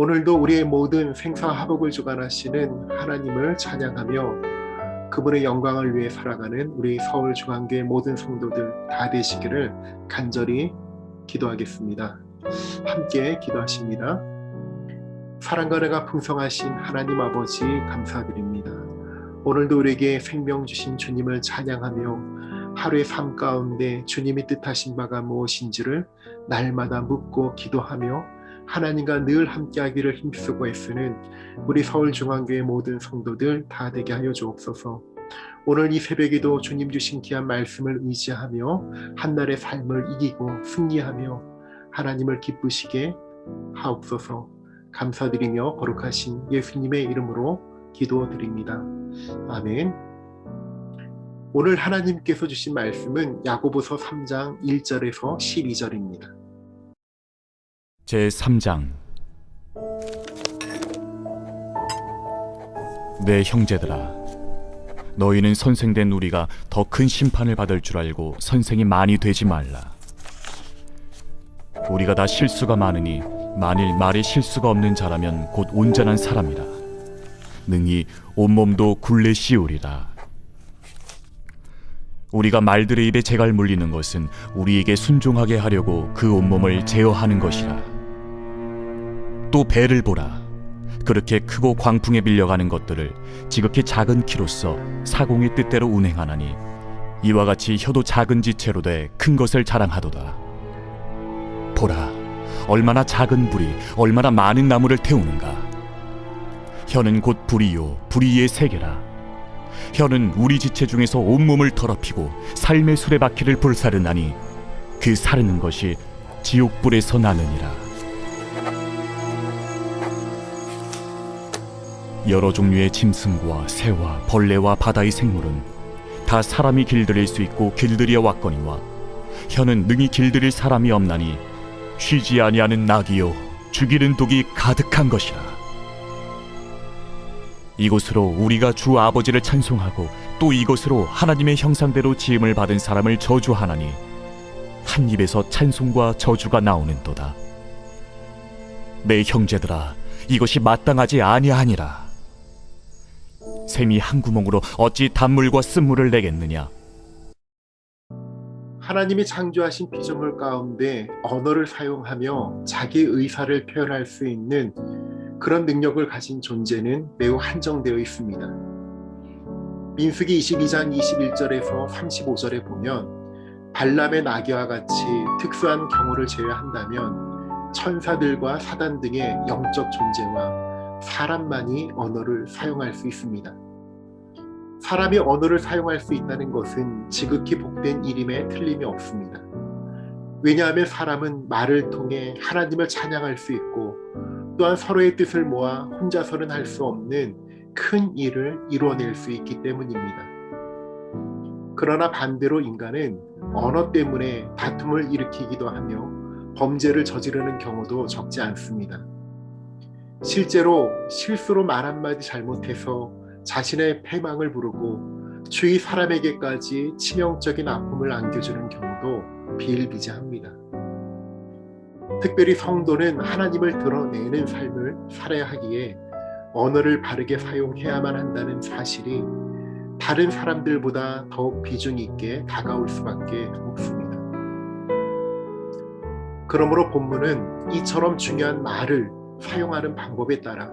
오늘도 우리의 모든 생사화복을 주관하시는 하나님을 찬양하며 그분의 영광을 위해 살아가는 우리 서울중앙교회 모든 성도들 다 되시기를 간절히 기도하겠습니다. 함께 기도하십니다. 사랑과 은혜가 풍성하신 하나님 아버지 감사드립니다. 오늘도 우리에게 생명 주신 주님을 찬양하며 하루의 삶 가운데 주님이 뜻하신 바가 무엇인지를 날마다 묻고 기도하며 하나님과 늘 함께하기를 힘쓰고 애쓰는 우리 서울중앙교회 모든 성도들 다 되게 하여 주옵소서. 오늘 이 새벽에도 주님 주신 귀한 말씀을 의지하며 한날의 삶을 이기고 승리하며 하나님을 기쁘시게 하옵소서. 감사드리며 거룩하신 예수님의 이름으로 기도드립니다. 아멘. 오늘 하나님께서 주신 말씀은 야고보서 3장 1절에서 12절입니다. 제3장. 내 형제들아, 너희는 선생된 우리가 더 큰 심판을 받을 줄 알고 선생이 많이 되지 말라. 우리가 다 실수가 많으니 만일 말에 실수가 없는 자라면 곧 온전한 사람이라. 능히 온몸도 굴레 씌우리라. 우리가 말들의 입에 재갈 물리는 것은 우리에게 순종하게 하려고 그 온몸을 제어하는 것이라. 또 배를 보라. 그렇게 크고 광풍에 밀려가는 것들을 지극히 작은 키로써 사공의 뜻대로 운행하나니 이와 같이 혀도 작은 지체로 돼 큰 것을 자랑하도다. 보라, 얼마나 작은 불이 얼마나 많은 나무를 태우는가. 혀는 곧 불이요 불이의 세계라. 혀는 우리 지체 중에서 온몸을 더럽히고 삶의 수레바퀴를 불사르나니 그 사르는 것이 지옥불에서 나느니라. 여러 종류의 짐승과 새와 벌레와 바다의 생물은 다 사람이 길들일 수 있고 길들여 왔거니와 혀는 능히 길들일 사람이 없나니 쉬지 아니하는 낙이요 죽이는 독이 가득한 것이라. 이것으로 우리가 주 아버지를 찬송하고 또 이것으로 하나님의 형상대로 지음을 받은 사람을 저주하나니 한 입에서 찬송과 저주가 나오는도다. 내 형제들아, 이것이 마땅하지 아니하니라. 샘이 한 구멍으로 어찌 단물과 쓴물을 내겠느냐. 하나님이 창조하신 피조물 가운데 언어를 사용하며 자기 의사를 표현할 수 있는 그런 능력을 가진 존재는 매우 한정되어 있습니다. 민수기 22장 21절에서 35절에 보면 발람의 나귀와 같이 특수한 경우를 제외한다면 천사들과 사단 등의 영적 존재와 사람만이 언어를 사용할 수 있습니다. 사람이 언어를 사용할 수 있다는 것은 지극히 복된 일임에 틀림이 없습니다. 왜냐하면 사람은 말을 통해 하나님을 찬양할 수 있고 또한 서로의 뜻을 모아 혼자서는 할 수 없는 큰 일을 이루어낼 수 있기 때문입니다. 그러나 반대로 인간은 언어 때문에 다툼을 일으키기도 하며 범죄를 저지르는 경우도 적지 않습니다. 실제로 실수로 말 한마디 잘못해서 자신의 패망을 부르고 주위 사람에게까지 치명적인 아픔을 안겨주는 경우도 비일비재합니다. 특별히 성도는 하나님을 드러내는 삶을 살아야 하기에 언어를 바르게 사용해야만 한다는 사실이 다른 사람들보다 더욱 비중 있게 다가올 수밖에 없습니다. 그러므로 본문은 이처럼 중요한 말을 사용하는 방법에 따라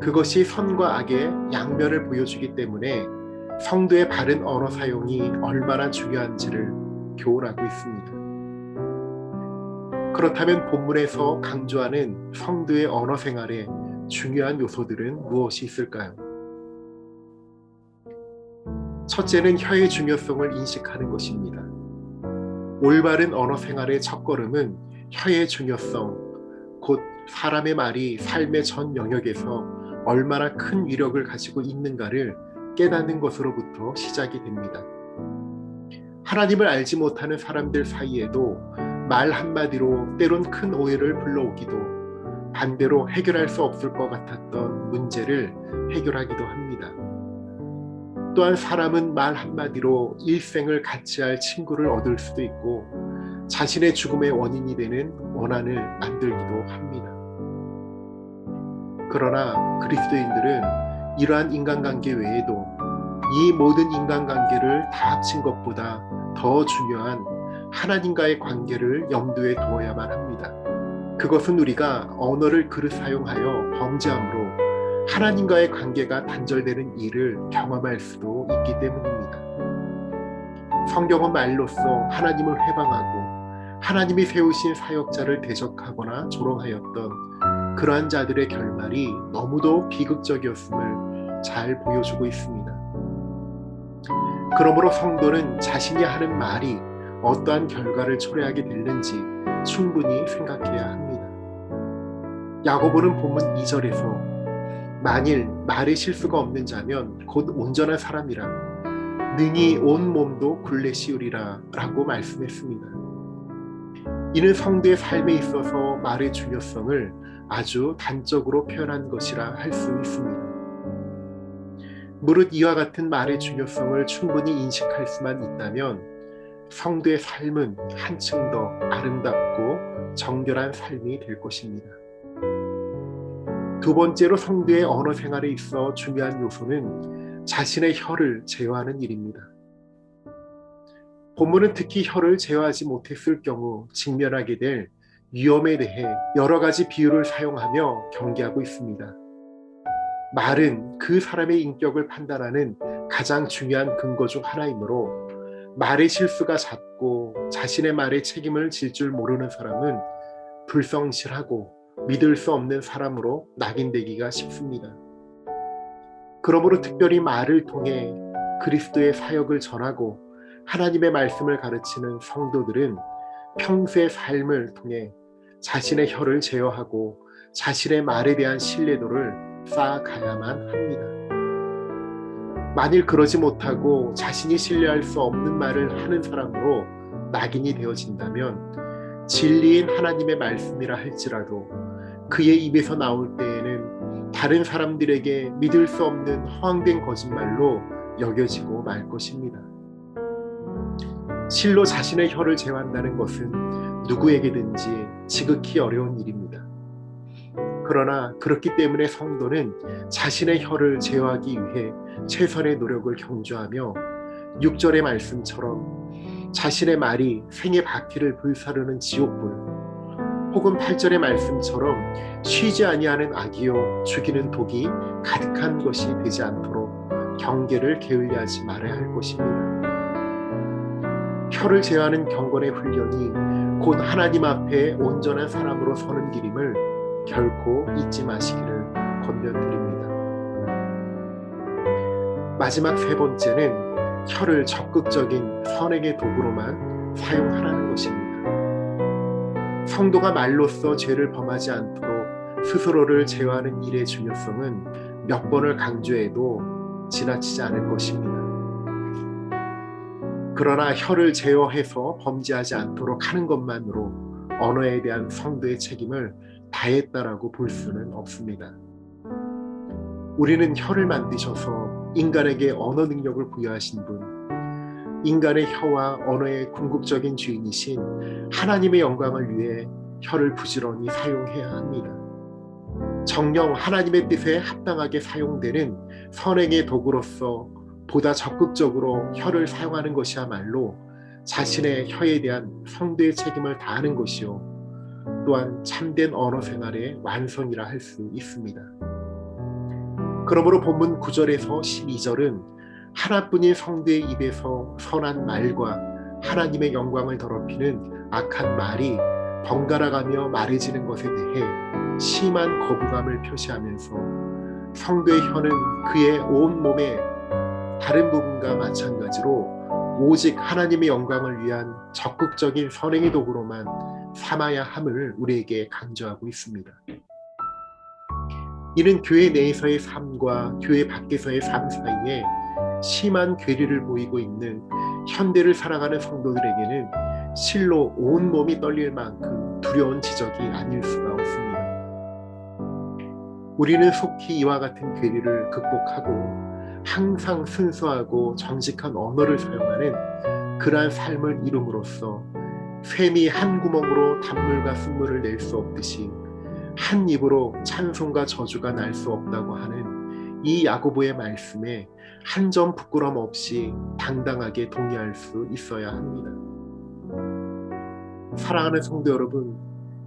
그것이 선과 악의 양면을 보여주기 때문에 성도의 바른 언어 사용이 얼마나 중요한지를 교훈하고 있습니다. 그렇다면 본문에서 강조하는 성도의 언어 생활에 중요한 요소들은 무엇이 있을까요? 첫째는 혀의 중요성을 인식하는 것입니다. 올바른 언어 생활의 첫걸음은 혀의 중요성, 곧 사람의 말이 삶의 전 영역에서 얼마나 큰 위력을 가지고 있는가를 깨닫는 것으로부터 시작이 됩니다. 하나님을 알지 못하는 사람들 사이에도 말 한마디로 때론 큰 오해를 불러오기도 반대로 해결할 수 없을 것 같았던 문제를 해결하기도 합니다. 또한 사람은 말 한마디로 일생을 같이 할 친구를 얻을 수도 있고 자신의 죽음의 원인이 되는 원한을 만들기도 합니다. 그러나 그리스도인들은 이러한 인간관계 외에도 이 모든 인간관계를 다 합친 것보다 더 중요한 하나님과의 관계를 염두에 두어야만 합니다. 그것은 우리가 언어를 그릇 사용하여 범죄함으로 하나님과의 관계가 단절되는 일을 경험할 수도 있기 때문입니다. 성경은 말로써 하나님을 회방하고 하나님이 세우신 사역자를 대적하거나 조롱하였던 그러한 자들의 결말이 너무도 비극적이었음을 잘 보여주고 있습니다. 그러므로 성도는 자신이 하는 말이 어떠한 결과를 초래하게 될는지 충분히 생각해야 합니다. 야고보는 본문 2절에서 만일 말에 실수가 없는 자면 곧 온전한 사람이라 능히 온 몸도 굴레시우리라 라고 말씀했습니다. 이는 성도의 삶에 있어서 말의 중요성을 아주 단적으로 표현한 것이라 할 수 있습니다. 무릇 이와 같은 말의 중요성을 충분히 인식할 수만 있다면 성도의 삶은 한층 더 아름답고 정결한 삶이 될 것입니다. 두 번째로 성도의 언어 생활에 있어 중요한 요소는 자신의 혀를 제어하는 일입니다. 본문은 특히 혀를 제어하지 못했을 경우 직면하게 될 위험에 대해 여러 가지 비유를 사용하며 경계하고 있습니다. 말은 그 사람의 인격을 판단하는 가장 중요한 근거 중 하나이므로 말의 실수가 잦고 자신의 말에 책임을 질 줄 모르는 사람은 불성실하고 믿을 수 없는 사람으로 낙인되기가 쉽습니다. 그러므로 특별히 말을 통해 그리스도의 사역을 전하고 하나님의 말씀을 가르치는 성도들은 평소의 삶을 통해 자신의 혀를 제어하고 자신의 말에 대한 신뢰도를 쌓아가야만 합니다. 만일 그러지 못하고 자신이 신뢰할 수 없는 말을 하는 사람으로 낙인이 되어진다면 진리인 하나님의 말씀이라 할지라도 그의 입에서 나올 때에는 다른 사람들에게 믿을 수 없는 허황된 거짓말로 여겨지고 말 것입니다. 실로 자신의 혀를 제어한다는 것은 누구에게든지 지극히 어려운 일입니다. 그러나 그렇기 때문에 성도는 자신의 혀를 제어하기 위해 최선의 노력을 경주하며 6절의 말씀처럼 자신의 말이 생의 바퀴를 불사르는 지옥불, 혹은 8절의 말씀처럼 쉬지 아니하는 악이요 죽이는 독이 가득한 것이 되지 않도록 경계를 게을리하지 말아야 할 것입니다. 혀를 제어하는 경건의 훈련이 곧 하나님 앞에 온전한 사람으로 서는 길임을 결코 잊지 마시기를 권면드립니다. 마지막 세 번째는 혀를 적극적인 선행의 도구로만 사용하라는 것입니다. 성도가 말로써 죄를 범하지 않도록 스스로를 제어하는 일의 중요성은 몇 번을 강조해도 지나치지 않을 것입니다. 그러나 혀를 제어해서 범죄하지 않도록 하는 것만으로 언어에 대한 성도의 책임을 다했다라고 볼 수는 없습니다. 우리는 혀를 만드셔서 인간에게 언어 능력을 부여하신 분, 인간의 혀와 언어의 궁극적인 주인이신 하나님의 영광을 위해 혀를 부지런히 사용해야 합니다. 정녕 하나님의 뜻에 합당하게 사용되는 선행의 도구로서 보다 적극적으로 혀를 사용하는 것이야말로 자신의 혀에 대한 성도의 책임을 다하는 것이요 또한 참된 언어 생활의 완성이라 할 수 있습니다. 그러므로 본문 9절에서 12절은 하나뿐인 성도의 입에서 선한 말과 하나님의 영광을 더럽히는 악한 말이 번갈아가며 말해지는 것에 대해 심한 거부감을 표시하면서 성도의 혀는 그의 온 몸의 다른 부분과 마찬가지로 오직 하나님의 영광을 위한 적극적인 선행의 도구로만 삼아야 함을 우리에게 강조하고 있습니다. 이는 교회 내에서의 삶과 교회 밖에서의 삶 사이에 심한 괴리를 보이고 있는 현대를 살아가는 성도들에게는 실로 온몸이 떨릴 만큼 두려운 지적이 아닐 수가 없습니다. 우리는 속히 이와 같은 괴리를 극복하고 항상 순수하고 정직한 언어를 사용하는 그러한 삶을 이룸으로써 샘이 한 구멍으로 단물과 순물을 낼 수 없듯이 한 입으로 찬송과 저주가 날 수 없다고 하는 이 야고보의 말씀에 한 점 부끄럼 없이 당당하게 동의할 수 있어야 합니다. 사랑하는 성도 여러분,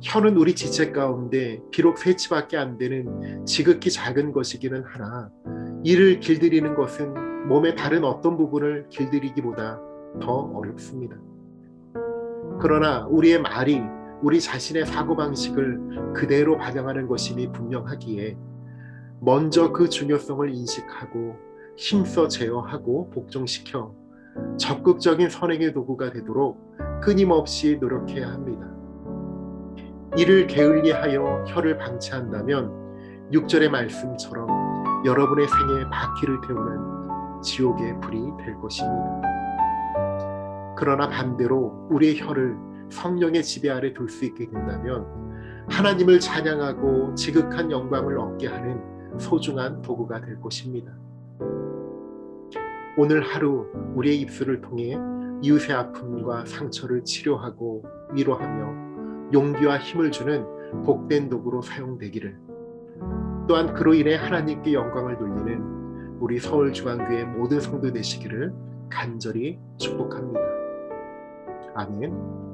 혀는 우리 지체 가운데 비록 세치밖에 안 되는 지극히 작은 것이기는 하나 이를 길들이는 것은 몸의 다른 어떤 부분을 길들이기보다 더 어렵습니다. 그러나 우리의 말이 우리 자신의 사고방식을 그대로 반영하는 것임이 분명하기에 먼저 그 중요성을 인식하고 힘써 제어하고 복종시켜 적극적인 선행의 도구가 되도록 끊임없이 노력해야 합니다. 이를 게을리하여 혀를 방치한다면 6절의 말씀처럼 여러분의 생에 바퀴를 태우는 지옥의 불이 될 것입니다. 그러나 반대로 우리의 혀를 성령의 지배 아래 둘 수 있게 된다면 하나님을 찬양하고 지극한 영광을 얻게 하는 소중한 도구가 될 것입니다. 오늘 하루 우리의 입술을 통해 이웃의 아픔과 상처를 치료하고 위로하며 용기와 힘을 주는 복된 도구로 사용되기를, 또한 그로 인해 하나님께 영광을 돌리는 우리 서울중앙교회 모든 성도 되시기를 간절히 축복합니다. 아멘.